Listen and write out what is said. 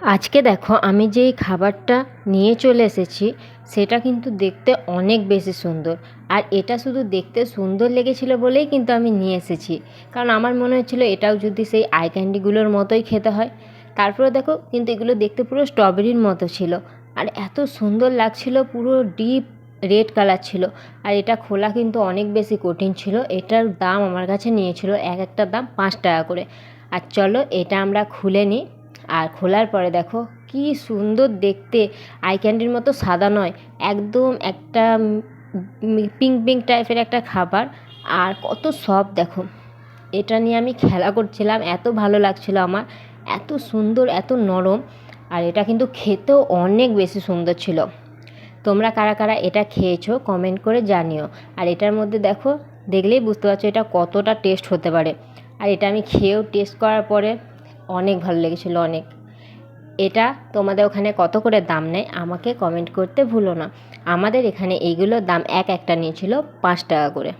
আজকে দেখো আমি যেই খাবারটা নিয়ে চলে এসেছি সেটা কিন্তু দেখতে অনেক বেশি সুন্দর। আর এটা শুধু দেখতে সুন্দর লেগেছিল বলেই কিন্তু আমি নিয়ে এসেছি, কারণ আমার মনে হচ্ছিলো এটাও যদি সেই আই ক্যান্ডিগুলোর মতোই খেতে হয়। তারপরে দেখো কিন্তু এগুলো দেখতে পুরো স্ট্রবেরির মতো ছিল, আর এত সুন্দর লাগছিল, পুরো ডিপ রেড কালার ছিল। আর এটা খোলা কিন্তু অনেক বেশি কঠিন ছিল। এটার দাম আমার কাছে নিয়েছিল এক একটার দাম 5 টাকা করে। আর চলো এটা আমরা খুলে নিই। আর খোলার পরে দেখো কি সুন্দর দেখতে, আই ক্যান্ডির মতো সাদা নয়, একদম একটা পিঙ্ক পিঙ্ক টাইপের একটা খাবার। আর কত সফট দেখো, এটা নিয়ে আমি খেলা করছিলাম, এত ভালো লাগছিল আমার, এত সুন্দর এত নরম। আর এটা কিন্তু খেতেও অনেক বেশি সুন্দর ছিল। তোমরা কারা কারা এটা খেয়েছো কমেন্ট করে জানিও। আর এটার মধ্যে দেখো, দেখলেই বুঝতে পারছো এটা কতটা টেস্ট হতে পারে। আর এটা আমি খেয়েও টেস্ট করার পরে অনেক ভালো লেগেছিলো, অনেক। এটা তোমাদের ওখানে কত করে দাম নেয় আমাকে কমেন্ট করতে ভুলো না। আমাদের এখানে এইগুলোর দাম এক একটা নিয়েছিল 5 টাকা করে।